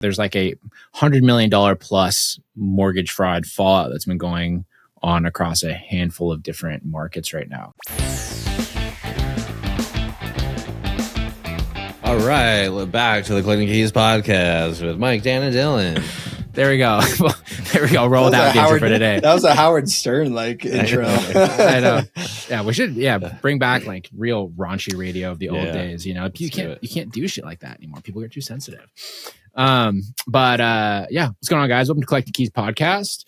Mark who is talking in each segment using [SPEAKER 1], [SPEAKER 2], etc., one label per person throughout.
[SPEAKER 1] There's like a $100 million plus mortgage fraud fallout that's been going on across a handful of different markets right now.
[SPEAKER 2] All right, we're back to the Clicking Keys podcast with Mike, Dan, and Dylan.
[SPEAKER 1] There we go. There we go. Roll that intro for today.
[SPEAKER 3] That was a Howard Stern like intro.
[SPEAKER 1] I know. Yeah, we should. Yeah, bring back like real raunchy radio of the old days. You know, you can't do shit like that anymore. People get too sensitive. What's going on, guys? Welcome to Collecting Keys podcast.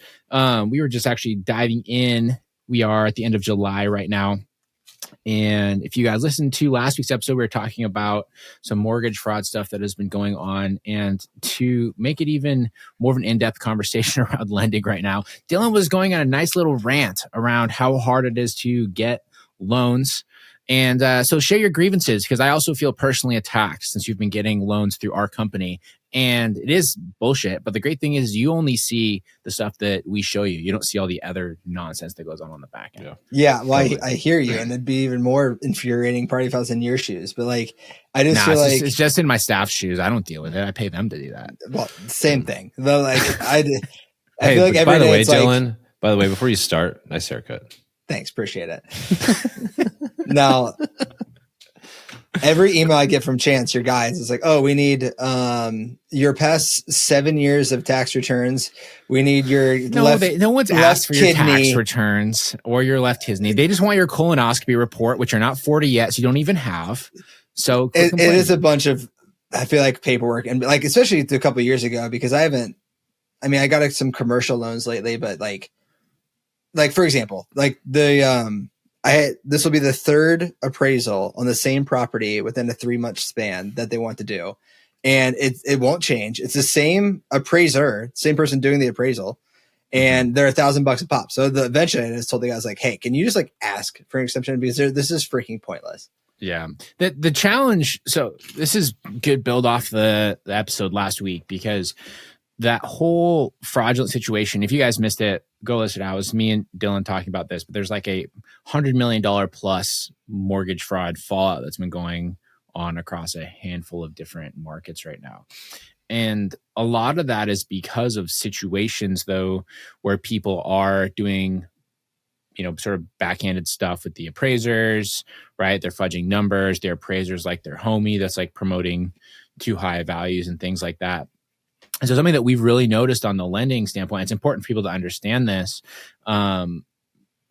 [SPEAKER 1] We were just actually diving in. We are at the end of July right now. And if you guys listened to last week's episode, we were talking about some mortgage fraud stuff that has been going on. And to make it even more of an in-depth conversation around lending right now, Dylan was going on a nice little rant around how hard it is to get loans. And so share your grievances, because I also feel personally attacked since you've been getting loans through our company. And it is bullshit. But the great thing is you only see the stuff that we show you. You don't see all the other nonsense that goes on the back end.
[SPEAKER 3] Yeah, well, I hear you. And it'd be even more infuriating probably if I was in your shoes. But like, I just feel like...
[SPEAKER 1] It's just in my staff's shoes. I don't deal with it. I pay them to do that.
[SPEAKER 3] Well, same thing. Though, like, I feel like every
[SPEAKER 2] by the
[SPEAKER 3] day
[SPEAKER 2] way,
[SPEAKER 3] it's
[SPEAKER 2] Dylan,
[SPEAKER 3] like,
[SPEAKER 2] by the way, before you start, nice haircut.
[SPEAKER 3] Thanks, appreciate it. Now, every email I get from Chance, your guys, is like, oh, we need your past 7 years of tax returns. We need your
[SPEAKER 1] no one's asked for your tax returns or your left kidney. They just want your colonoscopy report, which you're not 40 yet, so you don't even have. So
[SPEAKER 3] it is a bunch of, I feel like, paperwork, and like especially a couple of years ago, because I got some commercial loans lately, but like for example, like this will be the third appraisal on the same property within a 3-month span that they want to do. And it won't change. It's the same appraiser, same person doing the appraisal. And they're $1,000 a pop. So eventually I just told the guys like, hey, can you just like ask for an exception? Because this is freaking pointless.
[SPEAKER 1] Yeah. The challenge. So this is good build off the episode last week, because that whole fraudulent situation, if you guys missed it, go listen. It was me and Dylan talking about this, but there's like a $100 million plus mortgage fraud fallout that's been going on across a handful of different markets right now. And a lot of that is because of situations, though, where people are doing, sort of backhanded stuff with the appraisers, right? They're fudging numbers. Their appraisers like their homie that's like promoting too high values and things like that. And so something that we've really noticed on the lending standpoint, it's important for people to understand this,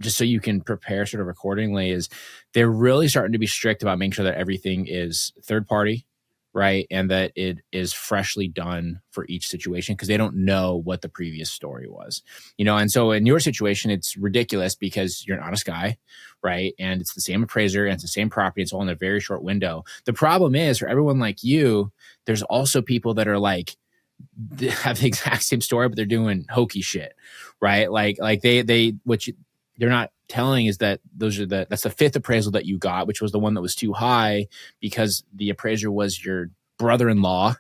[SPEAKER 1] just so you can prepare sort of accordingly, is they're really starting to be strict about making sure that everything is third party, right? And that it is freshly done for each situation, because they don't know what the previous story was, And so in your situation, it's ridiculous because you're an honest guy, right? And it's the same appraiser and it's the same property. It's all in a very short window. The problem is, for everyone like you, there's also people that are like, they have the exact same story, but they're doing hokey shit, right? Like they're not telling is that that's the fifth appraisal that you got, which was the one that was too high because the appraiser was your brother-in-law,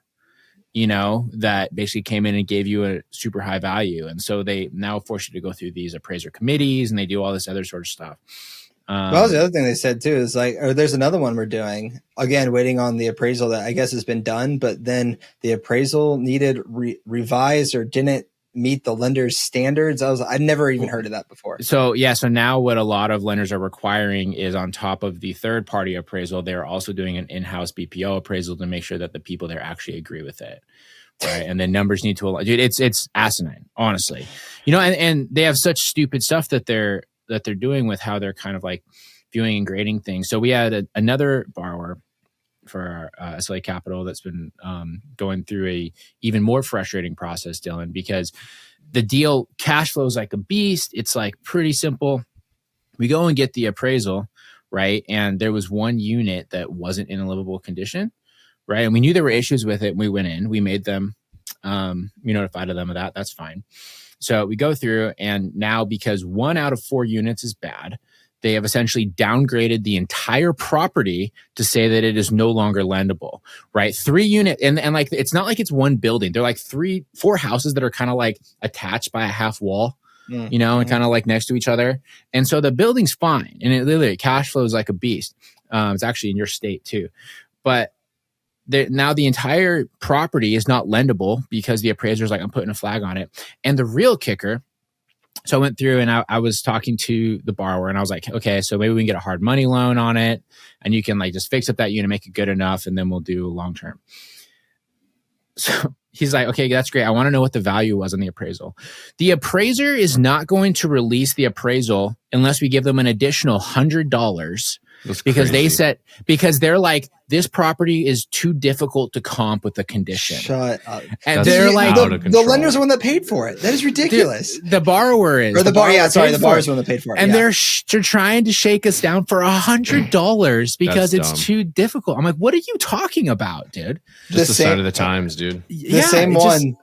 [SPEAKER 1] that basically came in and gave you a super high value. And so they now force you to go through these appraiser committees and they do all this other sort of stuff.
[SPEAKER 3] Well, the other thing they said too is like, or there's another one we're doing, again, waiting on the appraisal that I guess has been done, but then the appraisal needed revised or didn't meet the lender's standards. I'd never even heard of that before.
[SPEAKER 1] So now what a lot of lenders are requiring is, on top of the third party appraisal, they're also doing an in-house BPO appraisal to make sure that the people there actually agree with it. Right. And the numbers need to align. Dude, it's asinine, honestly. And they have such stupid stuff that they're doing with how they're kind of like viewing and grading things. So we had another borrower for our SLA Capital that's been going through a even more frustrating process, Dylan, because the deal cash flows like a beast. It's like pretty simple. We go and get the appraisal, right? And there was one unit that wasn't in a livable condition, right? And we knew there were issues with it. And we went in, we made them, we notified them of that. That's fine. So we go through, and now because 1 out of 4 units is bad, they have essentially downgraded the entire property to say that it is no longer lendable, right? 3 unit, and like, it's not like it's one building. They're like 4 houses that are kind of like attached by a half wall, and kind of like next to each other. And so the building's fine. And it literally cash flows like a beast. It's actually in your state too. But now the entire property is not lendable because the appraiser's like, I'm putting a flag on it. And the real kicker, so I went through and I was talking to the borrower and I was like, okay, so maybe we can get a hard money loan on it and you can like just fix up that unit, make it good enough, and then we'll do long term. So he's like, okay, that's great. I want to know what the value was on the appraisal. The appraiser is not going to release the appraisal unless we give them an additional $100 because they're like, this property is too difficult to comp with the condition.
[SPEAKER 3] Shut up.
[SPEAKER 1] And they're like,
[SPEAKER 3] the lender's the one that paid for it. That is ridiculous.
[SPEAKER 1] The borrower is.
[SPEAKER 3] Or the borrower. Yeah, sorry, the borrower's the one that paid for it.
[SPEAKER 1] And they're trying to shake us down for $100 because it's too difficult. I'm like, what are you talking about, dude?
[SPEAKER 2] Just the sign of the times, dude.
[SPEAKER 3] The same one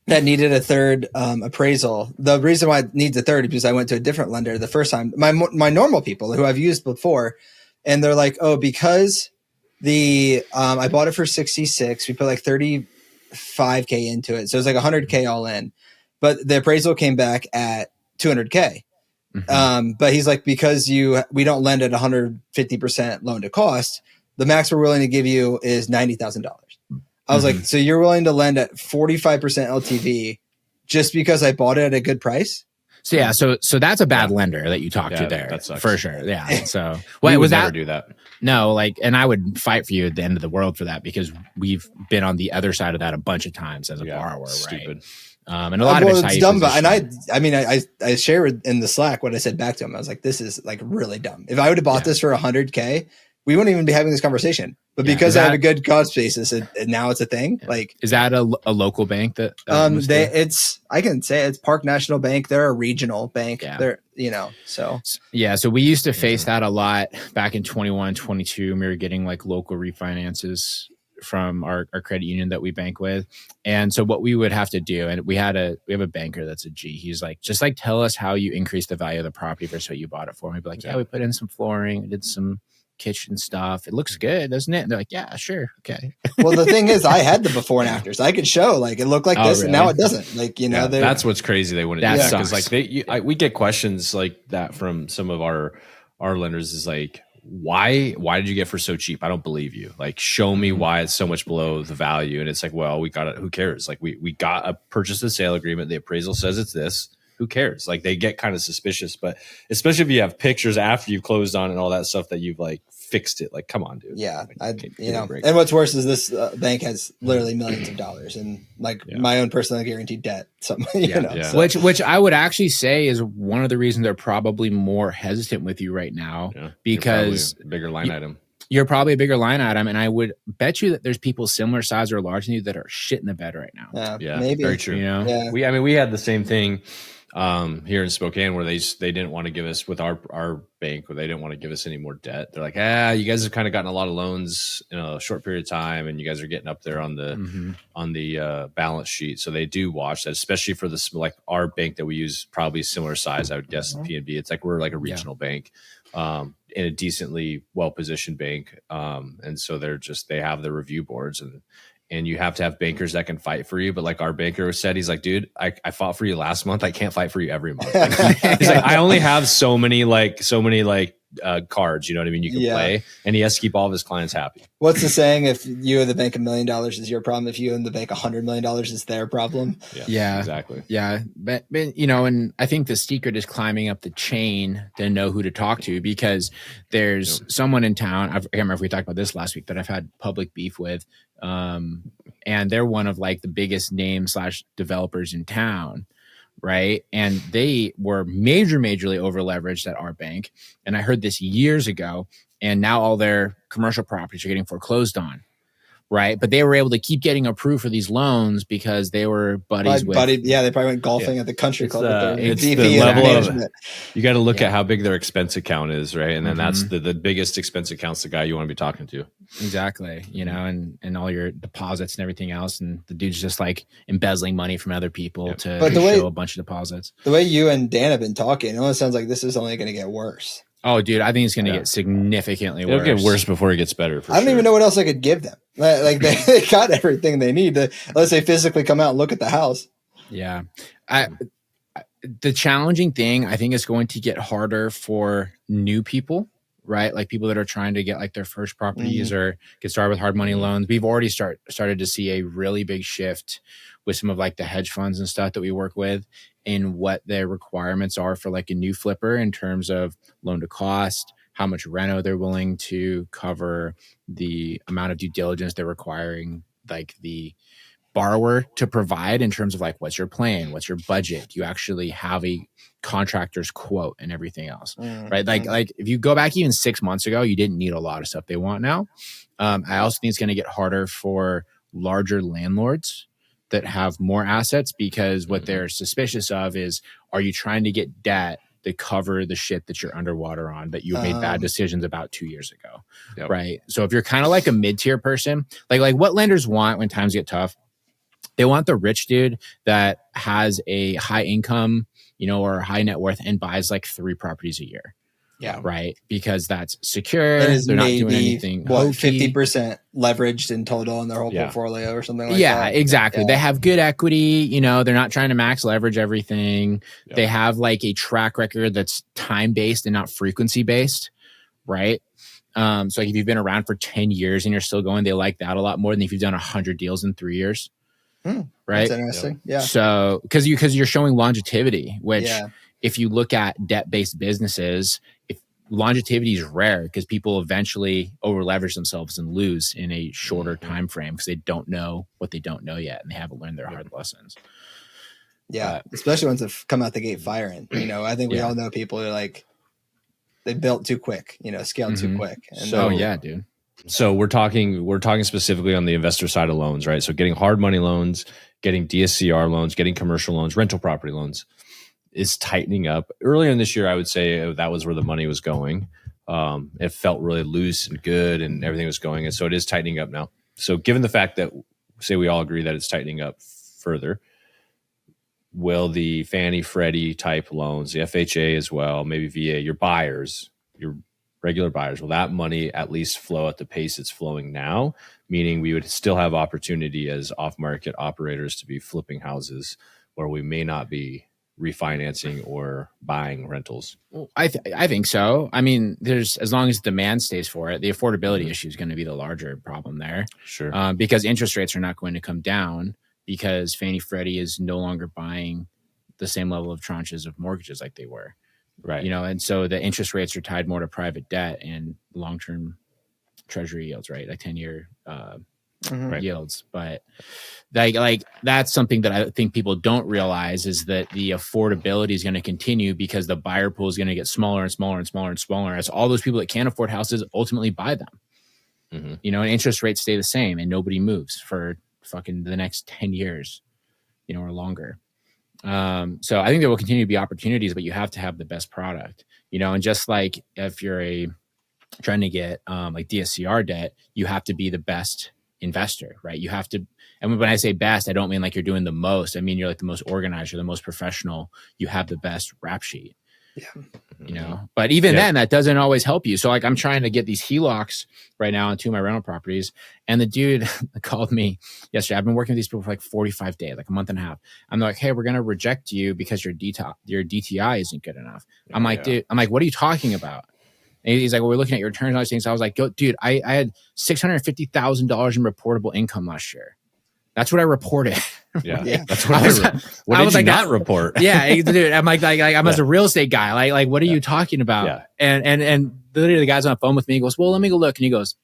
[SPEAKER 3] that needed a third appraisal. The reason why it needs a third is because I went to a different lender the first time. My normal people who I've used before, and they're like, oh, because I bought it for 66. We put like 35K into it. So it was like 100K all in. But the appraisal came back at 200K. Mm-hmm. But he's like, because we don't lend at 150% loan to cost, the max we're willing to give you is $90,000. I was like, so you're willing to lend at 45% LTV just because I bought it at a good price?
[SPEAKER 1] So yeah, so that's a bad lender that you talked to there, for sure. Yeah. So
[SPEAKER 2] wait, was never do that?
[SPEAKER 1] No, like, and I would fight for you at the end of the world for that because we've been on the other side of that a bunch of times as a borrower,
[SPEAKER 2] stupid.
[SPEAKER 1] Right? And a lot of it's
[SPEAKER 3] dumb. And I shared in the Slack what I said back to him. I was like, this is like really dumb. If I would have bought this for 100K, we wouldn't even be having this conversation. But because I have a good cost basis, and now it's a thing. Yeah. Like,
[SPEAKER 1] is that a local bank that?
[SPEAKER 3] I can say it's Park National Bank. They're a regional bank.
[SPEAKER 1] Yeah.
[SPEAKER 3] They're so
[SPEAKER 1] yeah. So we used to face that a lot back in 21, 22. We were getting like local refinances from our credit union that we bank with, and so what we would have to do, and we have a banker that's a G. He's like, just like tell us how you increase the value of the property versus what you bought it for. And we'd be like, yeah, we put in some flooring, we did some kitchen stuff. It looks good, doesn't it? And they're like, yeah, sure, okay.
[SPEAKER 3] Well, the thing is, I had the before and afters. I could show like it looked like this, really? And now it doesn't. Like
[SPEAKER 2] that's what's crazy. They wouldn't do that because like we get questions like that from some of our lenders. Is like, why did you get for so cheap? I don't believe you. Like, show me why it's so much below the value. And it's like, well, we got it. Who cares? Like, we got a purchase and sale agreement. The appraisal says it's this. Who cares? Like, they get kind of suspicious, but especially if you have pictures after you've closed on and all that stuff that you've like fixed it. Like, come on, dude.
[SPEAKER 3] Yeah. And what's worse is this bank has literally millions of dollars and like my own personal guaranteed debt. Something,
[SPEAKER 1] So. Which I would actually say is one of the reasons they're probably more hesitant with you right now because
[SPEAKER 2] a bigger line item.
[SPEAKER 1] You're probably a bigger line item, and I would bet you that there's people similar size or larger than you that are shit in the bed right now.
[SPEAKER 3] Yeah, maybe.
[SPEAKER 2] Very true. We had the same thing here in Spokane where they didn't want to give us with our bank, where they didn't want to give us any more debt. They're like, you guys have kind of gotten a lot of loans in a short period of time, and you guys are getting up there on the balance sheet. So they do watch that, especially for this, like our bank that we use, probably similar size, I would guess, PNB. It's like we're like a regional bank. In a decently well-positioned bank. And so they have the review boards and you have to have bankers that can fight for you. But like our banker said, he's like, dude, I fought for you last month. I can't fight for you every month. Like, he's like, I only have so many cards, you know what I mean? You can play, and he has to keep all of his clients happy.
[SPEAKER 3] What's the saying? If you owe the bank $1 million is your problem. If you owe the bank $100 million is their problem.
[SPEAKER 1] Yeah,
[SPEAKER 2] exactly.
[SPEAKER 1] Yeah. But and I think the secret is climbing up the chain to know who to talk to, because there's someone in town. I can't remember if we talked about this last week that I've had public beef with. And they're one of like the biggest name / developers in town. Right. And they were majorly over leveraged at our bank. And I heard this years ago, and now all their commercial properties are getting foreclosed on. Right. But they were able to keep getting approved for these loans because they were buddies with.
[SPEAKER 3] They probably went golfing at the country club.
[SPEAKER 2] It's the level of, you got to look at how big their expense account is. Right. And then that's the biggest expense account's the guy you want to be talking to.
[SPEAKER 1] Exactly. And all your deposits and everything else. And the dude's just like embezzling money from other people to show a bunch of deposits.
[SPEAKER 3] The way you and Dan have been talking, it almost sounds like this is only going to get worse.
[SPEAKER 1] Oh, dude, I think it's going to get significantly worse.
[SPEAKER 2] It'll get worse before it gets better.
[SPEAKER 3] I don't even know what else I could give them. Like they got everything they need to, unless they physically come out and look at the house.
[SPEAKER 1] Yeah. The challenging thing, I think, is going to get harder for new people, right? Like people that are trying to get like their first properties or get started with hard money loans. We've already started to see a really big shift with some of like the hedge funds and stuff that we work with in what their requirements are for like a new flipper in terms of loan to cost, how much reno they're willing to cover, the amount of due diligence they're requiring like the borrower to provide in terms of like, what's your plan? What's your budget? Do you actually have a contractor's quote and everything else? Right. Like if you go back even 6 months ago, you didn't need a lot of stuff they want now. I also think it's going to get harder for larger landlords that have more assets because what they're suspicious of is, are you trying to get debt to cover the shit that you're underwater on that you made bad decisions about 2 years ago?
[SPEAKER 2] Yep.
[SPEAKER 1] Right. So if you're kind of like a mid-tier person, like what lenders want when times get tough, they want the rich dude that has a high income, or a high net worth and buys like 3 properties a year.
[SPEAKER 3] Yeah.
[SPEAKER 1] Right. Because that's secure.
[SPEAKER 3] Is
[SPEAKER 1] they're not doing anything.
[SPEAKER 3] What,
[SPEAKER 1] hokey.
[SPEAKER 3] 50% leveraged in total in their whole portfolio or something like that?
[SPEAKER 1] Yeah, exactly. Yeah. They have good equity. They're not trying to max leverage everything. Yep. They have like a track record that's time based and not frequency based. Right. So like if you've been around for 10 years and you're still going, they like that a lot more than if you've done 100 deals in 3 years. Right.
[SPEAKER 3] That's interesting. Yeah.
[SPEAKER 1] So because you're showing longevity, which if you look at debt-based businesses, if longevity is rare because people eventually over leverage themselves and lose in a shorter time frame because they don't know what they don't know yet and they haven't learned their hard lessons.
[SPEAKER 3] Yeah. Especially once they've come out the gate firing. I think we all know people who are like, they built too quick, scaled too quick. And
[SPEAKER 1] dude.
[SPEAKER 2] So we're talking specifically on the investor side of loans, right? So getting hard money loans, getting DSCR loans, getting commercial loans, rental property loans is tightening up. Earlier in this year, I would say that was where the money was going. It felt really loose and good and everything was going. And so it is tightening up now. So given the fact that, say we all agree that it's tightening up further, will the Fannie Freddie type loans, the FHA as well, maybe VA, your buyers, your regular buyers, will that money at least flow at the pace it's flowing now? Meaning we would still have opportunity as off-market operators to be flipping houses where we may not be refinancing or buying rentals.
[SPEAKER 1] Well, I think so. I mean, as long as demand stays for it, the affordability issue is going to be the larger problem there.
[SPEAKER 2] Sure.
[SPEAKER 1] Because interest rates are not going to come down because Fannie Freddie is no longer buying the same level of tranches of mortgages like they were.
[SPEAKER 2] Right.
[SPEAKER 1] And so the interest rates are tied more to private debt and long-term treasury yields, right? Like 10-year yields. But like that's something that I think people don't realize is that the affordability is going to continue because the buyer pool is going to get smaller and smaller and smaller and smaller as all those people that can't afford houses ultimately buy them. And interest rates stay the same and nobody moves for fucking the next 10 years, or longer. So I think there will continue to be opportunities, but you have to have the best product, and just like if you're trying to get like DSCR debt, you have to be the best investor, right? You have to, and when I say best, I don't mean like you're doing the most. I mean, you're like the most organized, you're the most professional, you have the best rap sheet. Yeah. But even then that doesn't always help you. So like I'm trying to get these HELOCs right now on 2 of my rental properties. And the dude called me yesterday. I've been working with these people for like 45 days, like a month and a half. I'm like, hey, we're going to reject you because your DTI isn't good enough. I'm like, dude, what are you talking about? And he's like, well, we're looking at your returns and all these things. So I was like, dude, I had $650,000 in reportable income last year. That's what I reported.
[SPEAKER 2] Yeah. That's what what did you not report?
[SPEAKER 1] Yeah, dude. I'm like I'm as a real estate guy. Like, what are you talking about?
[SPEAKER 2] Yeah.
[SPEAKER 1] And literally the guy's on the phone with me. He goes, well, let me go look. And he goes,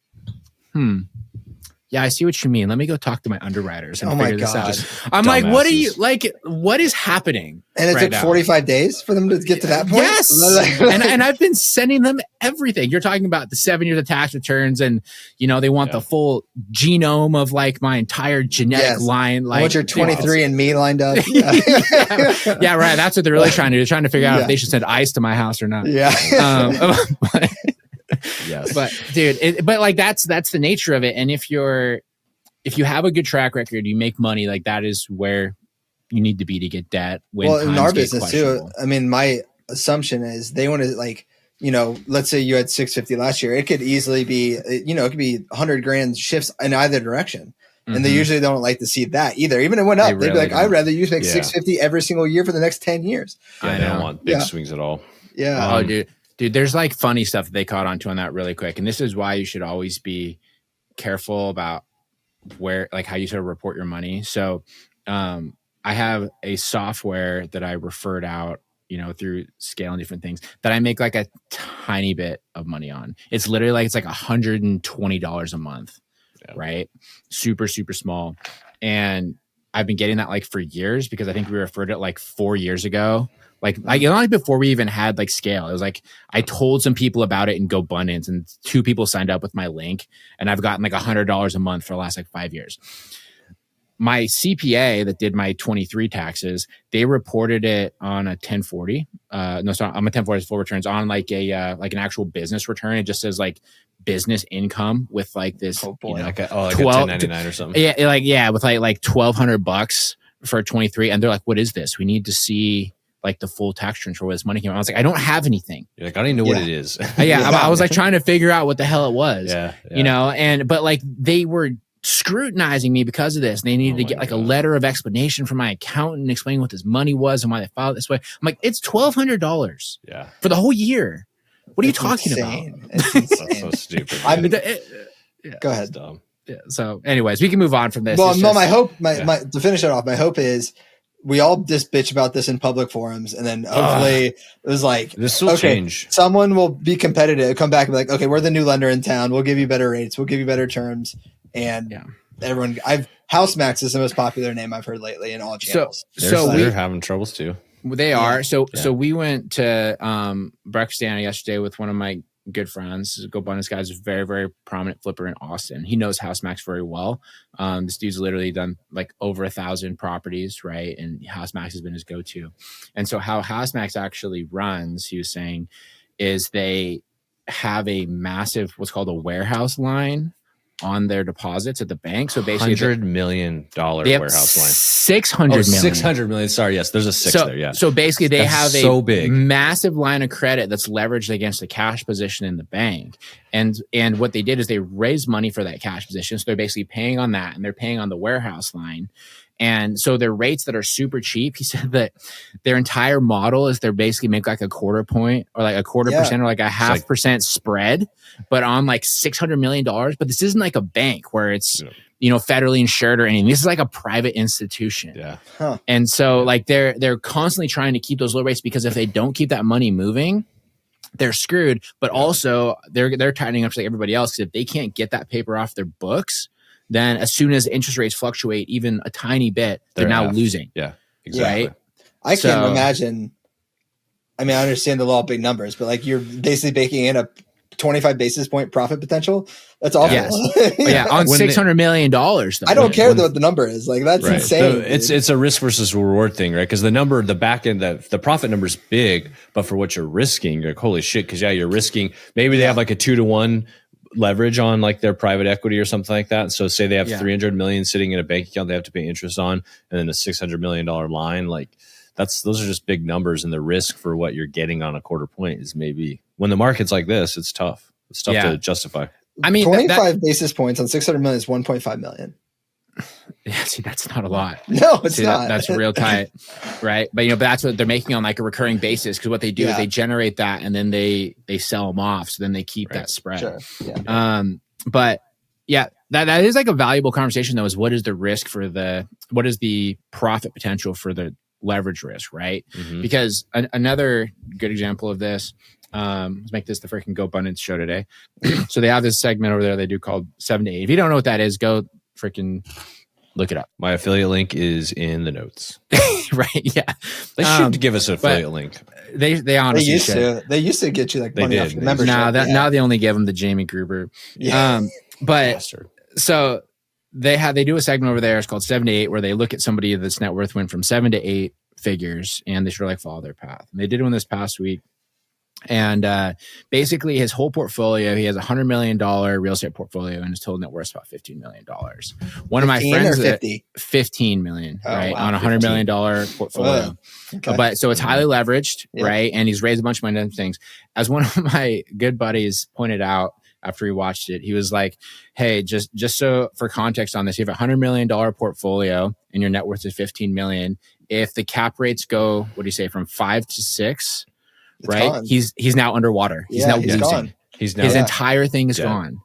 [SPEAKER 1] yeah, I see what you mean. Let me go talk to my underwriters and figure this out. I'm like, what are you like? What is happening?
[SPEAKER 3] And it took 45 days for them to get to that point.
[SPEAKER 1] Yes, and I've been sending them everything. You're talking about the 7 years of tax returns, and they want the full genome of like my entire genetic line. Like,
[SPEAKER 3] I want your 23 and me lined up.
[SPEAKER 1] Yeah, right. That's what they're really trying to do. They're trying to figure out if they should send ice to my house or not.
[SPEAKER 3] Yeah.
[SPEAKER 2] Yes.
[SPEAKER 1] But dude, but like that's the nature of it. And if you have a good track record, you make money, like that is where you need to be to get debt. When
[SPEAKER 3] in our business too, I mean, my assumption is they want to like, let's say you had 650 last year, it could easily be, it could be 100 grand shifts in either direction. And they usually don't like to see that either. Even if it went up, they'd be like, I'd rather you make 650 every single year for the next 10 years.
[SPEAKER 2] I don't want big swings at all.
[SPEAKER 3] Yeah.
[SPEAKER 1] Oh, dude. Dude, there's like funny stuff that they caught onto on that really quick. And this is why you should always be careful about where, like how you sort of report your money. So I have a software that I referred out, through scale and different things that I make like a tiny bit of money on. It's literally like, it's like $120 a month, right? Super, super small. And I've been getting that like for years because I think we referred it like 4 years ago. Like before we even had like scale. It was like I told some people about it in GoBundance and 2 people signed up with my link and I've gotten like $100 a month for the last like 5 years. My CPA that did my 23 taxes, they reported it on a 1040. No, sorry, on a 1040 full returns on like a like an actual business return. It just says like business income with like this,
[SPEAKER 2] like a 1099 or something.
[SPEAKER 1] Yeah, with like $1,200 for a 23, and they're like, "What is this? We need to see like the full tax return for where this money came." I was like, "I don't have anything."
[SPEAKER 2] You're like, "I don't even know what it is."
[SPEAKER 1] I was like trying to figure out what the hell it was. But like they were scrutinizing me because of this. They needed to get like a letter of explanation from my accountant explaining what this money was and why they filed it this way. I'm like, it's $1,200 for the whole year. What are you talking about?
[SPEAKER 2] That's so stupid.
[SPEAKER 3] Go ahead.
[SPEAKER 2] Dumb.
[SPEAKER 1] Yeah. So anyways, we can move on from this.
[SPEAKER 3] Well, my hope, to finish it off, my hope is we all just bitch about this in public forums, and then hopefully it was like,
[SPEAKER 2] this will change.
[SPEAKER 3] Someone will be competitive, come back and be like, okay, we're the new lender in town. We'll give you better rates. We'll give you better terms. And everyone, HouseMax is the most popular name I've heard lately in all channels.
[SPEAKER 2] So they're having troubles too.
[SPEAKER 1] They are. So we went to breakfast dinner yesterday with one of my good friends. GoBundance guy is a very, very prominent flipper in Austin. He knows HouseMax very well. This dude's literally done like over 1,000 properties, right? And HouseMax has been his go-to. And so how HouseMax actually runs, he was saying, is they have a massive, what's called a warehouse line on their deposits at the bank. So basically
[SPEAKER 2] $100 million warehouse line.
[SPEAKER 1] 600 million.
[SPEAKER 2] 600 million. Sorry. Yes. There's a 6 there. Yeah.
[SPEAKER 1] So basically they have a
[SPEAKER 2] big,
[SPEAKER 1] massive line of credit that's leveraged against the cash position in the bank. And what they did is they raised money for that cash position. So they're basically paying on that and they're paying on the warehouse line. And so their rates that are super cheap, he said that their entire model is they're basically make like a quarter point or like a quarter percent or like a half percent spread, but on like $600 million. But this isn't like a bank where it's, federally insured or anything. This is like a private institution.
[SPEAKER 2] Yeah.
[SPEAKER 3] Huh.
[SPEAKER 1] And so like they're constantly trying to keep those low rates because if they don't keep that money moving, they're screwed. But also they're tightening up like everybody else. Because if they can't get that paper off their books, then as soon as interest rates fluctuate even a tiny bit, they're now losing.
[SPEAKER 2] Yeah, exactly.
[SPEAKER 1] Right?
[SPEAKER 3] I can't imagine. I mean, I understand the law of big numbers, but like you're basically baking in a 25 basis point profit potential. That's awful.
[SPEAKER 1] Yes. On $600 million. Though.
[SPEAKER 3] I don't care what the number is. Like that's insane.
[SPEAKER 2] So it's a risk versus reward thing, right? Because the back end, the profit number is big, but for what you're risking, you're like, holy shit. Because you're risking. Maybe they have like a 2-to-1 leverage on like their private equity or something like that. So say they have 300 million sitting in a bank account they have to pay interest on, and then a $600 million line. Like those are just big numbers, and the risk for what you're getting on a quarter point is maybe when the market's like this, it's tough. It's tough to justify.
[SPEAKER 3] I mean, 25 basis points on 600 million is 1.5 million.
[SPEAKER 1] Yeah, see, that's not a lot.
[SPEAKER 3] No, it's not.
[SPEAKER 1] That's real tight, right? But but that's what they're making on like a recurring basis because what they do is they generate that and then they sell them off, so then they keep that spread.
[SPEAKER 3] Sure. Yeah.
[SPEAKER 1] But that is like a valuable conversation though. Is what is the risk what is the profit potential for the leverage risk, right? Mm-hmm. Because another good example of this. Let's make this the freaking GoBundance show today. So they have this segment over there they do called 7 to 8. If you don't know what that is, go freaking look it up.
[SPEAKER 2] My affiliate link is in the notes.
[SPEAKER 1] Right? Yeah,
[SPEAKER 2] they should give us an affiliate link.
[SPEAKER 1] They honestly
[SPEAKER 3] They used to get you like money off your membership.
[SPEAKER 1] Now they only give them the Jamie Gruber.
[SPEAKER 3] Yeah.
[SPEAKER 1] But
[SPEAKER 2] Bastard.
[SPEAKER 1] So they do a segment over there. It's called 7 to 8, where they look at somebody that's net worth went from 7 to 8 figures, and they sort of like follow their path. And they did one this past week. And basically his whole portfolio, he has $100 million real estate portfolio and his total net worth is about $15 million. One of my friends, 15 million, right? Wow, on a $100 million portfolio. Okay. But so it's highly leveraged, right? And he's raised a bunch of money on things. As one of my good buddies pointed out after he watched it, he was like, hey, just so for context on this, you have a $100 million portfolio and your net worth is 15 million. If the cap rates go, what do you say, from 5 to 6, right?
[SPEAKER 3] gone.
[SPEAKER 1] He's now underwater. He's
[SPEAKER 3] Yeah,
[SPEAKER 1] now
[SPEAKER 3] he's
[SPEAKER 1] losing.
[SPEAKER 3] gone.
[SPEAKER 2] He's now
[SPEAKER 1] His entire thing is
[SPEAKER 2] Yeah.
[SPEAKER 1] gone.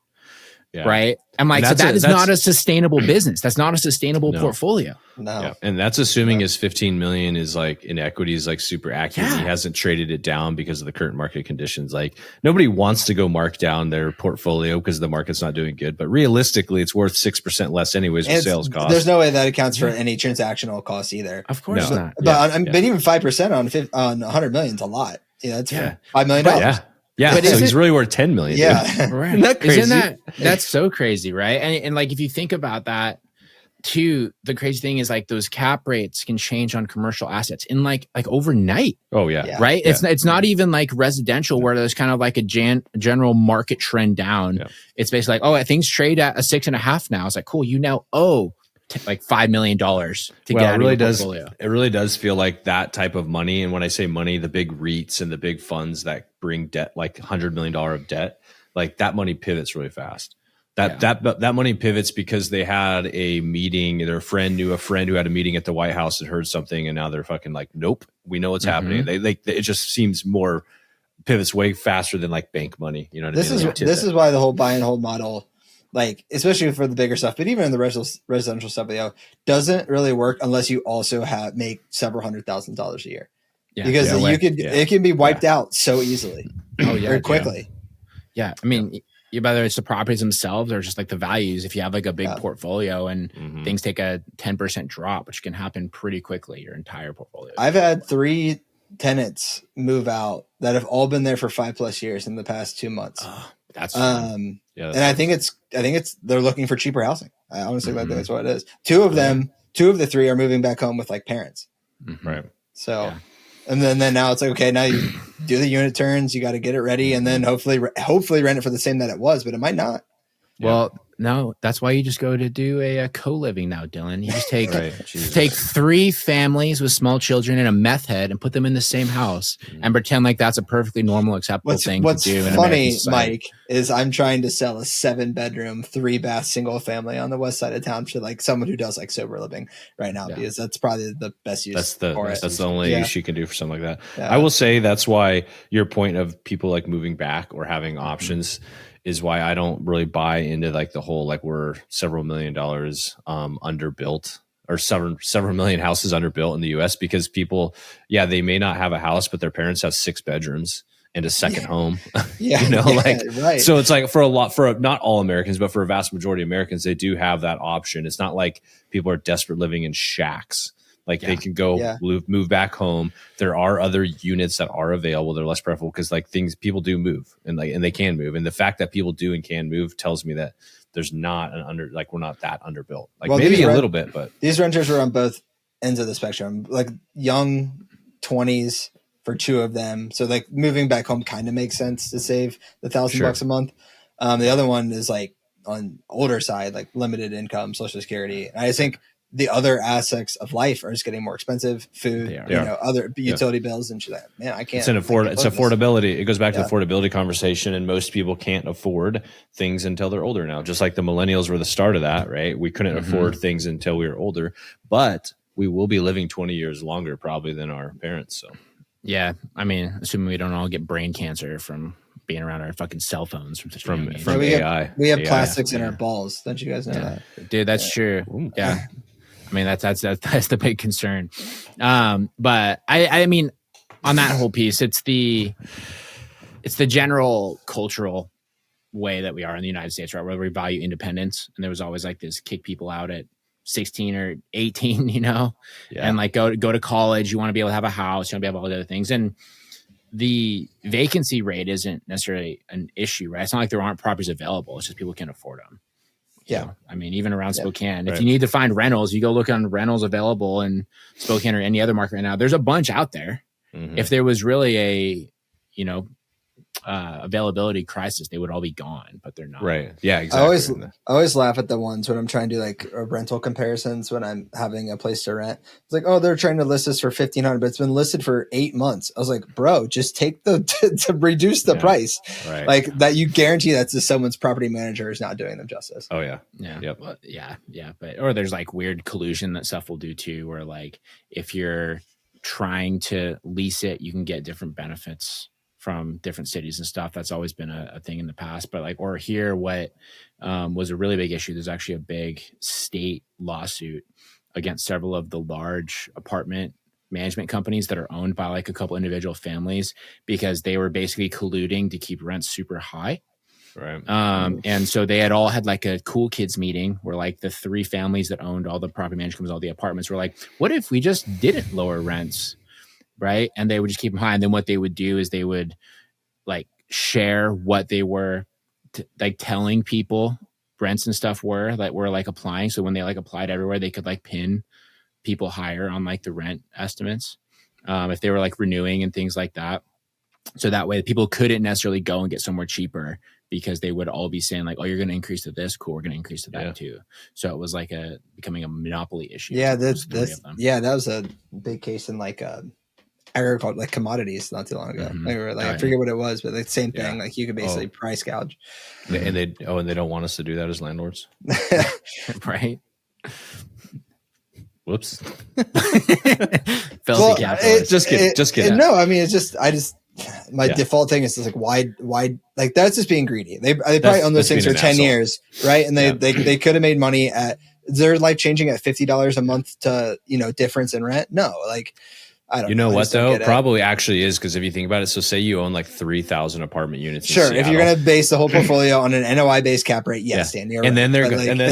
[SPEAKER 2] Yeah.
[SPEAKER 1] Right. I'm like,
[SPEAKER 2] And
[SPEAKER 1] so
[SPEAKER 2] that's
[SPEAKER 1] that is not a sustainable business. That's not a sustainable
[SPEAKER 2] No.
[SPEAKER 1] portfolio.
[SPEAKER 3] No.
[SPEAKER 2] Yeah. And that's assuming his 15 million is like in equities, like super accurate.
[SPEAKER 1] Yeah.
[SPEAKER 2] He hasn't traded it down because of the current market conditions. Like nobody wants to go mark down their portfolio because the market's not doing good. But realistically, it's worth 6% less anyways with sales costs.
[SPEAKER 3] There's no way that accounts for any transactional costs either.
[SPEAKER 1] Of course
[SPEAKER 2] No.
[SPEAKER 1] not.
[SPEAKER 3] But but even 5% on 100 million is a lot. Yeah, that's
[SPEAKER 1] Yeah.
[SPEAKER 3] $5 million.
[SPEAKER 2] Yeah.
[SPEAKER 1] But
[SPEAKER 2] So
[SPEAKER 1] is
[SPEAKER 2] he's
[SPEAKER 1] it-
[SPEAKER 2] really worth 10 million. dude.
[SPEAKER 3] Yeah.
[SPEAKER 1] Right.
[SPEAKER 2] Isn't that crazy?
[SPEAKER 1] That's so crazy, right? And like if you think about that too, the crazy thing is like those cap rates can change on commercial assets in like overnight,
[SPEAKER 2] Oh yeah.
[SPEAKER 3] Yeah.
[SPEAKER 1] right?
[SPEAKER 2] Yeah.
[SPEAKER 1] It's not even like residential where there's kind of like a general market trend down.
[SPEAKER 2] Yeah.
[SPEAKER 1] It's basically like, oh, things trade at a 6.5 now. It's like, cool, you now owe like $5 million to get out of your portfolio.
[SPEAKER 2] It really does feel like that type of money. And when I say money, the big REITs and the big funds that bring debt, like $100 million of debt, like that money pivots really fast. That money pivots because they had a meeting. Their friend knew a friend who had a meeting at the White House and heard something, and now they're fucking like, nope, we know what's happening. It just seems more pivots way faster than like bank money. You know what I mean?
[SPEAKER 3] This is why the whole buy and hold model, like especially for the bigger stuff, but even in the residential stuff, doesn't really work unless you also make several $100,000 a year.
[SPEAKER 1] Yeah.
[SPEAKER 3] Because it can be wiped out so easily.
[SPEAKER 1] Oh yeah,
[SPEAKER 3] very quickly.
[SPEAKER 1] Yeah, I mean, whether it's the properties themselves or just like the values, if you have like a big portfolio and things take a 10% drop, which can happen pretty quickly, your entire portfolio.
[SPEAKER 3] I've had 3 tenants move out that have all been there for 5+ years in the past 2 months.
[SPEAKER 1] That's
[SPEAKER 3] and I think it's they're looking for cheaper housing. I honestly think that's what it is. 2 of the 3 are moving back home with like parents.
[SPEAKER 2] Right.
[SPEAKER 3] So. Yeah. And then now it's like, okay, now you do the unit turns, you got to get it ready, and then hopefully rent it for the same that it was, but it might not.
[SPEAKER 1] Well, no, that's why you just go to do a co-living now, Dylan. You just take
[SPEAKER 2] Jesus.
[SPEAKER 1] take 3 families with small children and a meth head and put them in the same house and pretend like that's a perfectly normal, acceptable thing to do.
[SPEAKER 3] What's funny, Mike, is I'm trying to sell a 7-bedroom, 3-bath single family on the west side of town to like someone who does like sober living right now because that's probably the best use.
[SPEAKER 2] That's the only use you can do for something like that.
[SPEAKER 3] Yeah.
[SPEAKER 2] I will say that's why your point of people like moving back or having options is why I don't really buy into like the whole like we're several $1 million underbuilt or several million houses underbuilt in the US because people, they may not have a house, but their parents have 6 bedrooms and a second home.
[SPEAKER 3] Right.
[SPEAKER 2] So it's like for not all Americans, but for a vast majority of Americans, they do have that option. It's not like people are desperate living in shacks. Like they can go move back home. There are other units that are available. They're less preferable because like people do move and they can move. And the fact that people do and can move tells me that there's not we're not that underbuilt. Like maybe a little bit, but
[SPEAKER 3] these renters are on both ends of the spectrum. Like young 20s for 2 of them. So like moving back home kind of makes sense to save the $1,000 a month. The other one is like on older side, like limited income, Social Security. And I think the other aspects of life are just getting more expensive. Food, other utility bills and shit. Man, I can't.
[SPEAKER 2] It's affordability. It goes back to the affordability conversation, and most people can't afford things until they're older now. Just like the millennials were the start of that, right? We couldn't afford things until we were older, but we will be living 20 years longer probably than our parents. So,
[SPEAKER 1] yeah, I mean, assuming we don't all get brain cancer from being around our fucking cell phones from
[SPEAKER 2] AI.
[SPEAKER 3] We have plastics in our balls. Don't you guys know that?
[SPEAKER 1] Dude, that's true. Ooh. Yeah. I mean, that's the big concern. But I mean, on that whole piece, it's the general cultural way that we are in the United States, right? Where we value independence. And there was always like this kick people out at 16 or 18, and like go to college. You want to be able to have a house. You want to be able to have all the other things. And the vacancy rate isn't necessarily an issue, right? It's not like there aren't properties available. It's just people can't afford them.
[SPEAKER 3] Yeah.
[SPEAKER 1] I mean, even around Spokane, if you need to find rentals, you go look on rentals available in Spokane or any other market right now. There's a bunch out there. If there was really a, availability crisis, they would all be gone, but they're not.
[SPEAKER 2] Right. Yeah, exactly.
[SPEAKER 3] I always laugh at the ones when I'm trying to do like rental comparisons when I'm having a place to rent. It's like, oh, they're trying to list this for $1,500, but it's been listed for 8 months. I was like, bro, just take to reduce the price.
[SPEAKER 2] Right.
[SPEAKER 3] Like that, you guarantee that's just someone's property manager is not doing them justice.
[SPEAKER 2] Oh yeah.
[SPEAKER 1] Yeah.
[SPEAKER 2] Yep.
[SPEAKER 1] Well, yeah. But, or there's like weird collusion that stuff will do too, where like if you're trying to lease it, you can get different benefits from different cities and stuff. That's always been a thing in the past. But like, or here, what was a really big issue, there's actually a big state lawsuit against several of the large apartment management companies that are owned by like a couple individual families, because they were basically colluding to keep rents super high.
[SPEAKER 2] Right.
[SPEAKER 1] And so they had all had like a cool kids meeting where like the three families that owned all the property management companies, all the apartments, were like, what if we just didn't lower rents? Right. And they would just keep them high. And then what they would do is they would like share what they were like telling people rents and stuff were like applying. So when they like applied everywhere, they could like pin people higher on like the rent estimates if they were like renewing and things like that. So that way people couldn't necessarily go and get somewhere cheaper, because they would all be saying like, oh, you're going to increase to this. Cool. We're going to increase to that too. So it was like becoming a monopoly issue.
[SPEAKER 3] Yeah. That was a big case in like agriculture, like commodities, not too long ago.
[SPEAKER 1] Mm-hmm.
[SPEAKER 3] I forget what it was, but like same thing. Like you could basically price gouge.
[SPEAKER 2] And they don't want us to do that as landlords.
[SPEAKER 1] Right.
[SPEAKER 2] Whoops.
[SPEAKER 1] Filthy capitalist.
[SPEAKER 2] Just kidding.
[SPEAKER 3] No, I mean, my default thing is just like, why, like that's just being greedy. They probably own those things for 10 years. Right. And they could have made money they're like changing at $50 a month to, difference in rent. No, like, I don't know.
[SPEAKER 2] What though? Probably actually is, because if you think about it, so say you own like 3,000 apartment units.
[SPEAKER 3] Sure, if you're going to base the whole portfolio on an NOI based cap rate, yes, Dan, you're
[SPEAKER 2] and
[SPEAKER 3] right.
[SPEAKER 2] then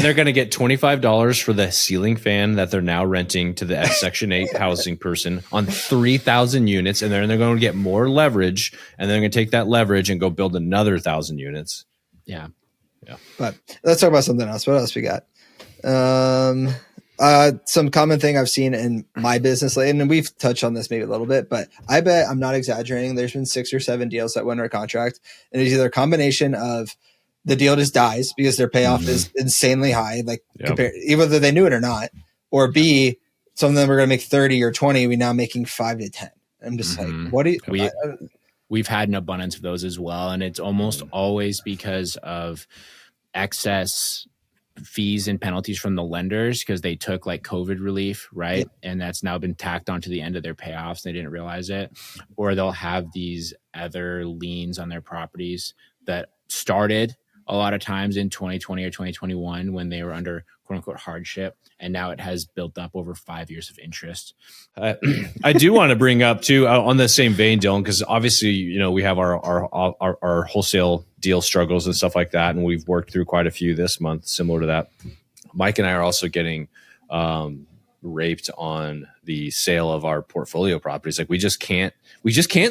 [SPEAKER 2] they're going to get $25 for the ceiling fan that they're now renting to the Section 8 housing person on 3,000 units, and then they're going to get more leverage, and they're going to take that leverage and go build another 1,000 units.
[SPEAKER 1] Yeah.
[SPEAKER 3] But let's talk about something else. What else we got? Some common thing I've seen in my business, and we've touched on this maybe a little bit, but I bet I'm not exaggerating. There's been 6 or 7 deals that went under contract, and it's either a combination of the deal just dies because their payoff is insanely high, like whether they knew it or not, or B, some of them are going to make 30 or 20. We now making 5 to 10. I'm just like, what do you?
[SPEAKER 1] We've had an abundance of those as well, and it's almost always because of excess fees and penalties from the lenders, because they took like COVID relief, right? Yep. And that's now been tacked onto the end of their payoffs. They didn't realize it. Or they'll have these other liens on their properties that started a lot of times in 2020 or 2021 when they were under quote unquote hardship. And now it has built up over 5 years of interest.
[SPEAKER 2] I do want to bring up too, on the same vein, Dylan, because obviously, we have our wholesale deal struggles and stuff like that. And we've worked through quite a few this month, similar to that. Mike and I are also getting raped on the sale of our portfolio properties. Like we just can't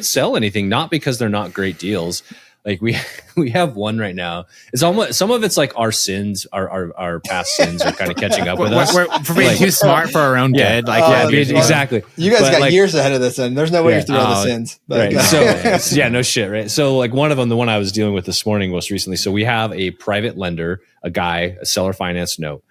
[SPEAKER 2] sell anything, not because they're not great deals. Like we have one right now. It's almost, some of it's like our sins, our past sins are kind of catching up with us.
[SPEAKER 1] We're being too smart for our own good. Like
[SPEAKER 2] exactly.
[SPEAKER 3] You guys got years ahead of this, and there's no way you're through all the sins. But.
[SPEAKER 2] Right. So no shit. Right. So like one of them, the one I was dealing with this morning most recently. So we have a private lender, a seller finance note.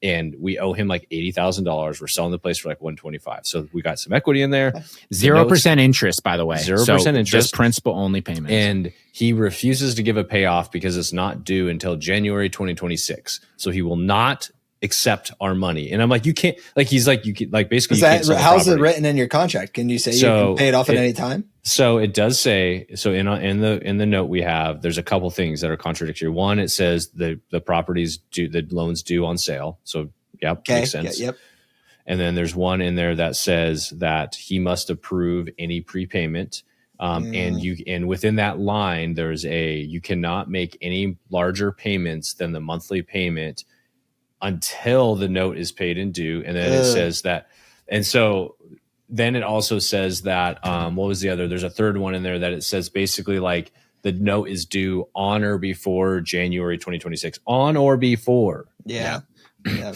[SPEAKER 2] And we owe him like $80,000. We're selling the place for like $125,000. So we got some equity in there.
[SPEAKER 1] 0% interest, by the way.
[SPEAKER 2] 0% interest.
[SPEAKER 1] Just principal only payments.
[SPEAKER 2] And he refuses to give a payoff because it's not due until January 2026. So he will not accept our money. And I'm like, you can't, like, he's like, you can, like, basically,
[SPEAKER 3] how's it written in your contract? Can you say you can pay it off at any time?
[SPEAKER 2] So it does say, so in the note we have, there's a couple things that are contradictory. One, it says the properties due, the loans due on sale. So makes sense.
[SPEAKER 3] Yep.
[SPEAKER 2] And then there's one in there that says that he must approve any prepayment. And within that line, there's you cannot make any larger payments than the monthly payment until the note is paid and due. And then it says that, and so then it also says that, what was the other? There's a third one in there that it says basically like the note is due on or before January 2026, on or before.
[SPEAKER 3] Yeah.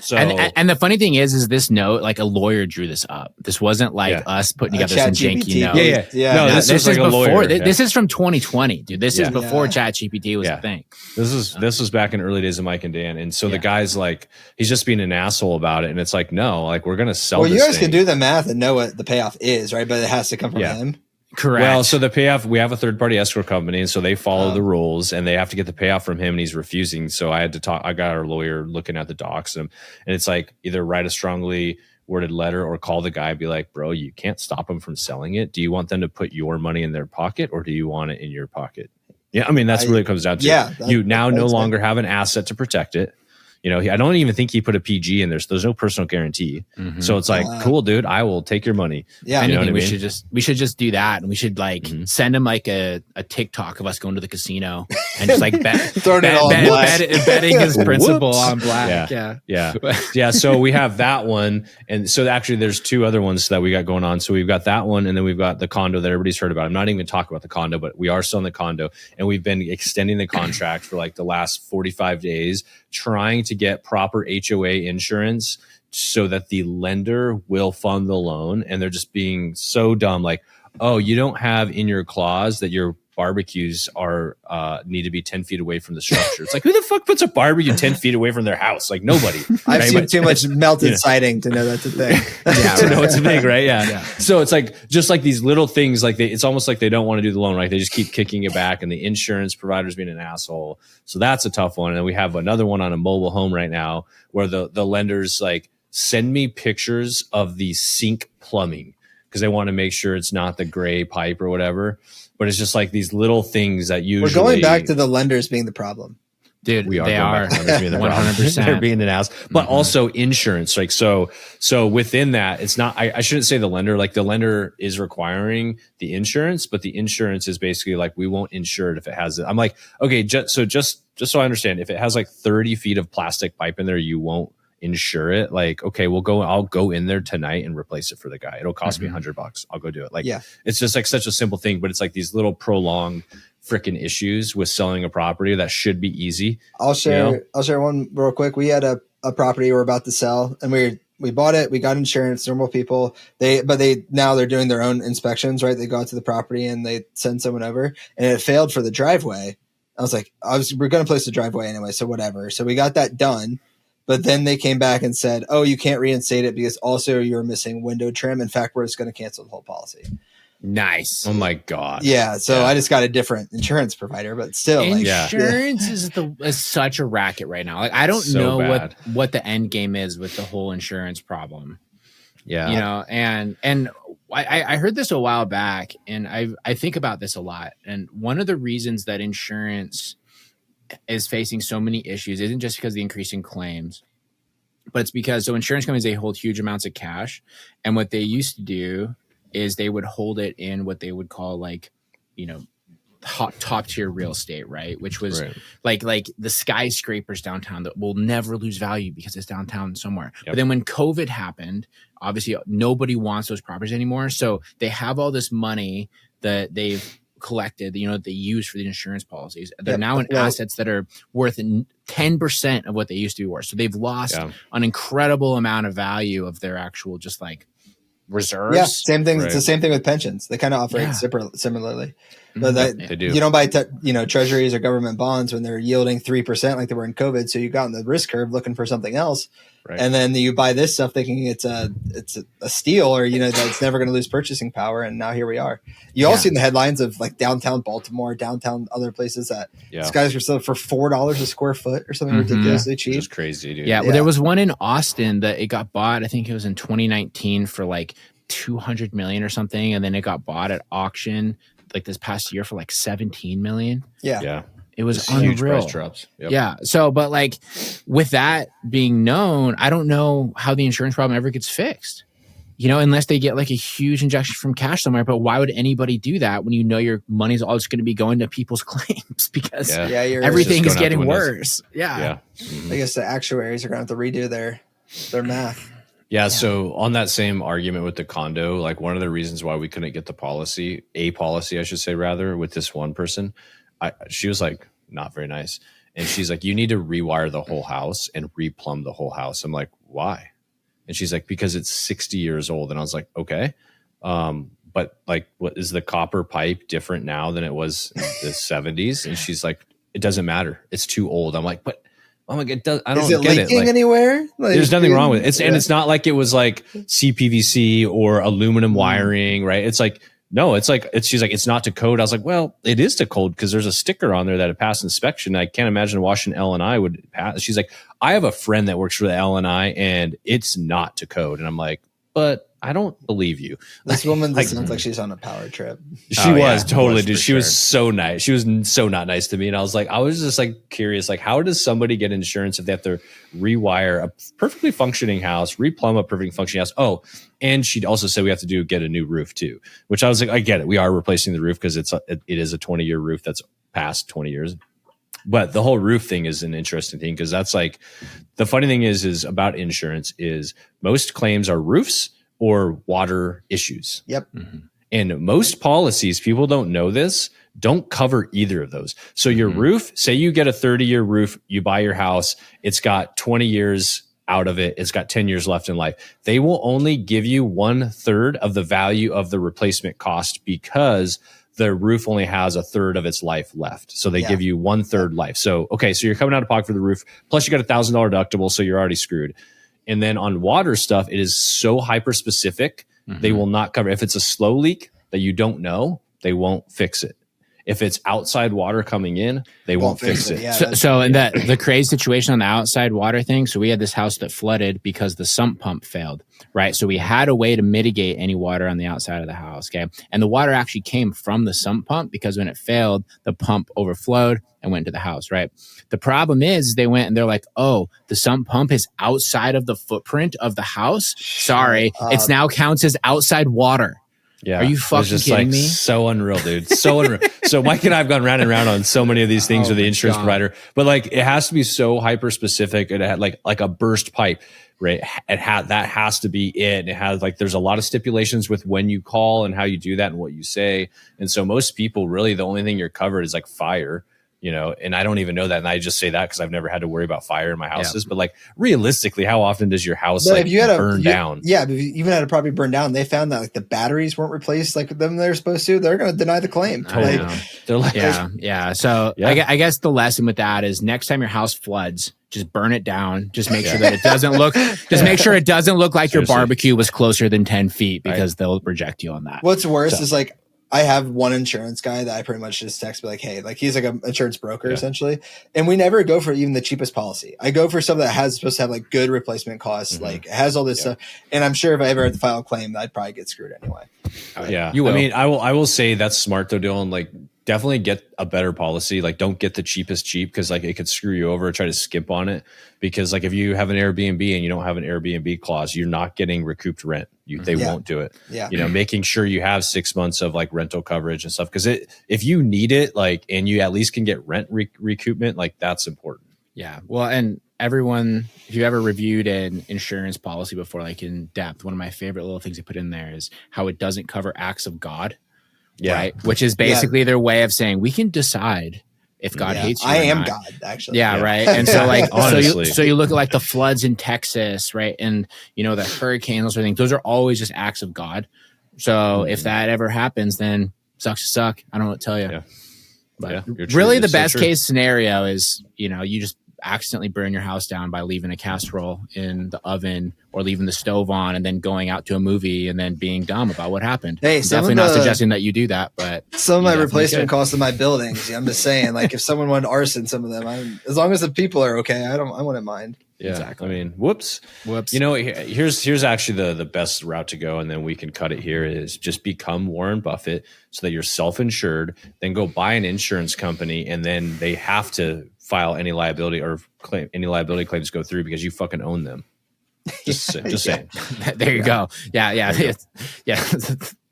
[SPEAKER 2] So
[SPEAKER 1] and the funny thing is this note, like a lawyer drew this up. This wasn't like us putting together some janky note.
[SPEAKER 2] Yeah. No, this is like a
[SPEAKER 1] before.
[SPEAKER 2] lawyer.
[SPEAKER 1] This is from 2020, dude. This is before ChatGPT was a thing.
[SPEAKER 2] This was back in early days of Mike and Dan, and so the guy's like, he's just being an asshole about it, and it's like, no, like we're gonna sell.
[SPEAKER 3] Well,
[SPEAKER 2] this
[SPEAKER 3] you guys
[SPEAKER 2] thing.
[SPEAKER 3] can do the math and know what the payoff is, right? But it has to come from him.
[SPEAKER 1] Correct.
[SPEAKER 2] Well, so the payoff, we have a third party escrow company, and so they follow the rules, and they have to get the payoff from him, and he's refusing. So I got our lawyer looking at the docs, and it's like either write a strongly worded letter or call the guy and be like, bro, you can't stop them from selling it. Do you want them to put your money in their pocket or do you want it in your pocket? Yeah, I mean, that's really what it comes down to.
[SPEAKER 3] Yeah,
[SPEAKER 2] you now no longer have an asset to protect it. You know, I don't even think he put a PG in there. So there's no personal guarantee.
[SPEAKER 1] Mhm.
[SPEAKER 2] So it's like, cool, dude, I will take your money.
[SPEAKER 3] Yeah.
[SPEAKER 2] You know what I
[SPEAKER 1] we
[SPEAKER 2] mean?
[SPEAKER 1] should just do that, and we should like send him like a TikTok of us going to the casino and just like betting his principal on black.
[SPEAKER 2] Yeah. So we have that one, and so actually there's two other ones that we got going on. So we've got that one, and then we've got the condo that everybody's heard about. I'm not even going to talk about the condo, but we are selling the condo, and we've been extending the contract for like the last 45 days, trying to get proper HOA insurance so that the lender will fund the loan. And they're just being so dumb. Like, oh, you don't have in your clause that your barbecues are need to be 10 feet away from the structure. It's like, who the fuck puts a barbecue 10 feet away from their house? Like nobody.
[SPEAKER 3] I've seen too much melted siding to know that's a thing.
[SPEAKER 2] To know it's a thing, right? Yeah. So it's like, just like these little things, like it's almost like they don't want to do the loan, right? They just keep kicking it back, and the insurance provider's being an asshole. So that's a tough one. And we have another one on a mobile home right now where the lender's like, send me pictures of the sink plumbing because they want to make sure it's not the gray pipe or whatever. But it's just like these little things that usually...
[SPEAKER 3] We're going back to the lenders being the problem.
[SPEAKER 1] Dude,
[SPEAKER 2] we are
[SPEAKER 1] they
[SPEAKER 2] going
[SPEAKER 1] are
[SPEAKER 2] back to lenders being the
[SPEAKER 1] 100%.
[SPEAKER 2] They're being an ass. But also insurance. Like, so within that, it's not... I shouldn't say the lender. Like, the lender is requiring the insurance, but the insurance is basically like, we won't insure it if it has it. I'm like, okay, just so I understand, if it has like 30 feet of plastic pipe in there, you won't insure it. Like, okay, I'll go in there tonight and replace it for the guy. It'll cost me $100. I'll go do it. Like, it's just like such a simple thing, but it's like these little prolonged freaking issues with selling a property that should be easy.
[SPEAKER 3] I'll share one real quick. We had a property we're about to sell, and we bought it. We got insurance, normal people. Now they're doing their own inspections, right? They go out to the property and they send someone over, and it failed for the driveway. I was like, we're going to place the driveway anyway, so whatever. So we got that done. But then they came back and said, oh, you can't reinstate it because also you're missing window trim. In fact, we're just going to cancel the whole policy.
[SPEAKER 1] Nice.
[SPEAKER 2] Oh my God.
[SPEAKER 3] Yeah. So I just got a different insurance provider, but still,
[SPEAKER 1] insurance is such a racket right now. Like, I don't know what the end game is with the whole insurance problem.
[SPEAKER 2] Yeah.
[SPEAKER 1] You know, and I heard this a while back, and I think about this a lot. And one of the reasons that insurance is facing so many issues isn't just because of the increasing claims, but it's because insurance companies, they hold huge amounts of cash, and what they used to do is they would hold it in what they would call like, you know, top tier real estate, right? Which was like the skyscrapers downtown that will never lose value because it's downtown somewhere. But then when COVID happened, obviously nobody wants those properties anymore. So they have all this money that they've collected, you know, they use for the insurance policies. They're now in assets that are worth 10% of what they used to be worth. So they've lost an incredible amount of value of their actual just like reserves. Yeah,
[SPEAKER 3] same thing. It's the same thing with pensions. They kind of operate similarly. But they do. You don't buy treasuries or government bonds when they're yielding 3% like they were in COVID. So you got on the risk curve looking for something else. Right. And then you buy this stuff thinking it's a steal, or, you know, that it's never going to lose purchasing power. And now here we are. You all seen the headlines of like downtown Baltimore, downtown other places that these guys are selling for $4 a square foot or something ridiculously cheap.
[SPEAKER 2] It's crazy, dude.
[SPEAKER 1] Yeah. Well, there was one in Austin that it got bought. I think it was in 2019 for like 200 million or something. And then it got bought at auction like this past year for like 17 million.
[SPEAKER 2] Yeah.
[SPEAKER 1] It was unreal.
[SPEAKER 2] Huge price drops. Yep.
[SPEAKER 1] Yeah. So, but like with that being known, I don't know how the insurance problem ever gets fixed, you know, unless they get like a huge injection from cash somewhere. But why would anybody do that when you know your money's all just going to be going to people's claims because everything is getting worse? Yeah.
[SPEAKER 3] I guess the actuaries are going to have to redo their math.
[SPEAKER 2] Yeah, so on that same argument with the condo, like one of the reasons why we couldn't get a policy, I should say, rather, with this one person, she was like, not very nice. And she's like, you need to rewire the whole house and replumb the whole house. I'm like, why? And she's like, because it's 60 years old. And I was like, okay. But like, what is the copper pipe different now than it was in the 70s? And she's like, it doesn't matter. It's too old. I'm like, but oh my God, I don't get it. Is it leaking
[SPEAKER 3] anywhere? Like,
[SPEAKER 2] there's nothing wrong with it. And it's not like it was like CPVC or aluminum wiring, right? It's like no, she's like, it's not to code. I was like, well, it is to code because there's a sticker on there that it passed inspection. I can't imagine Washington L&I would pass. She's like, I have a friend that works for the L&I and it's not to code. And I'm like, but I don't believe you.
[SPEAKER 3] This woman sounds like she's on a power trip.
[SPEAKER 2] She was totally, dude. She
[SPEAKER 1] sure.
[SPEAKER 2] was so nice. She was so not nice to me. And I was just like curious, like, how does somebody get insurance if they have to rewire a perfectly functioning house, replumb a perfectly functioning house? Oh, and she also said we have to get a new roof too, which I was like, I get it. We are replacing the roof because it is a 20-year roof that's past 20 years. But the whole roof thing is an interesting thing because that's like, the funny thing is about insurance is most claims are roofs or water issues.
[SPEAKER 3] Yep.
[SPEAKER 2] Mm-hmm. And most policies, people don't know this, don't cover either of those. So your roof, say you get a 30-year roof, you buy your house, it's got 20 years out of it, it's got 10 years left in life. They will only give you 1/3 of the value of the replacement cost because the roof only has 1/3 of its life left. So they give you 1/3 life. So, okay, so you're coming out of pocket for the roof, plus you got $1,000 deductible, so you're already screwed. And then on water stuff, it is so hyper specific, they will not cover. If it's a slow leak that you don't know, they won't fix it. If it's outside water coming in, they won't fix it.
[SPEAKER 3] Yeah,
[SPEAKER 1] so and the crazy situation on the outside water thing. So we had this house that flooded because the sump pump failed, right? So we had a way to mitigate any water on the outside of the house. Okay. And the water actually came from the sump pump because when it failed, the pump overflowed and went to the house, right? The problem is they went and they're like, oh, the sump pump is outside of the footprint of the house. Sorry. It's now counts as outside water.
[SPEAKER 2] Yeah.
[SPEAKER 1] Are you fucking kidding me?
[SPEAKER 2] So unreal, dude. So unreal. So Mike and I have gone round and round on so many of these things with the insurance provider, but like it has to be so hyper specific. It had like a burst pipe, right? That has to be it. It has like, there's a lot of stipulations with when you call and how you do that and what you say. And so most people really, the only thing you're covered is like fire. And I don't even know that. And I just say that because I've never had to worry about fire in my houses. But like realistically, how often does your house burn down?
[SPEAKER 3] Yeah, but if you even had a property burned down, they found that like the batteries weren't replaced like them they're supposed to. They're going to deny the claim.
[SPEAKER 1] Totally. They're like, yeah. So I guess the lesson with that is next time your house floods, just burn it down. Just make sure that it doesn't look. Just make sure it doesn't look like your barbecue was closer than 10 feet because they'll reject you on that.
[SPEAKER 3] What's worse is like, I have one insurance guy that I pretty much just text me like, hey, like he's like an insurance broker essentially. And we never go for even the cheapest policy. I go for stuff that has supposed to have like good replacement costs, like it has all this stuff. And I'm sure if I ever had to file a claim, I'd probably get screwed anyway.
[SPEAKER 2] You will. I mean, I will say that's smart though, Dylan. Like definitely get a better policy. Like don't get the cheapest cheap because like it could screw you over. Try to skip on it because like if you have an Airbnb and you don't have an Airbnb clause, you're not getting recouped rent. They won't do it. Yeah. Making sure you have 6 months of like rental coverage and stuff. Because if you need it, like, and you at least can get rent recoupment, like that's important.
[SPEAKER 1] Yeah. Well, and everyone, if you ever reviewed an insurance policy before, like in depth, one of my favorite little things they put in there is how it doesn't cover acts of God. Yeah. Right. Which is basically their way of saying we can decide if God hates you.
[SPEAKER 3] I am God, actually.
[SPEAKER 1] Yeah, right. And so like so you look at like the floods in Texas, right? And the hurricanes, those sort of things, those are always just acts of God. So if that ever happens, then sucks to suck. I don't know what to tell you.
[SPEAKER 2] Yeah.
[SPEAKER 1] But really the best case scenario is, you just accidentally burn your house down by leaving a casserole in the oven or leaving the stove on and then going out to a movie and then being dumb about what happened. Hey, definitely not suggesting that you do that, but
[SPEAKER 3] some of my replacement costs of my buildings. I'm just saying, like if someone wanted to arson some of them, as long as the people are okay, I wouldn't mind.
[SPEAKER 2] Yeah, exactly. I mean, whoops. Here's actually the best route to go, and then we can cut it here. Is just become Warren Buffett so that you're self-insured. Then go buy an insurance company, and then they have to file any liability or any liability claims go through because you fucking own them. Just saying.
[SPEAKER 1] There you go. Yeah.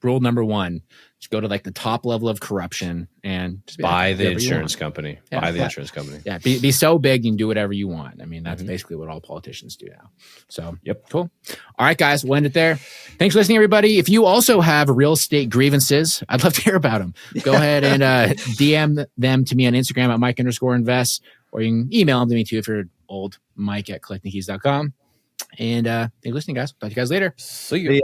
[SPEAKER 1] Rule number 1. Just go to like the top level of corruption and just
[SPEAKER 2] buy the insurance company. Buy the insurance company.
[SPEAKER 1] Yeah. Be so big you can do whatever you want. I mean, that's basically what all politicians do now. So, cool. All right, guys, we'll end it there. Thanks for listening, everybody. If you also have real estate grievances, I'd love to hear about them. Go ahead and DM them to me on Instagram at Mike_invest, or you can email them to me too if you're old, Mike at collectingkeys.com. And thanks for listening, guys. Talk to you guys later.
[SPEAKER 2] See you.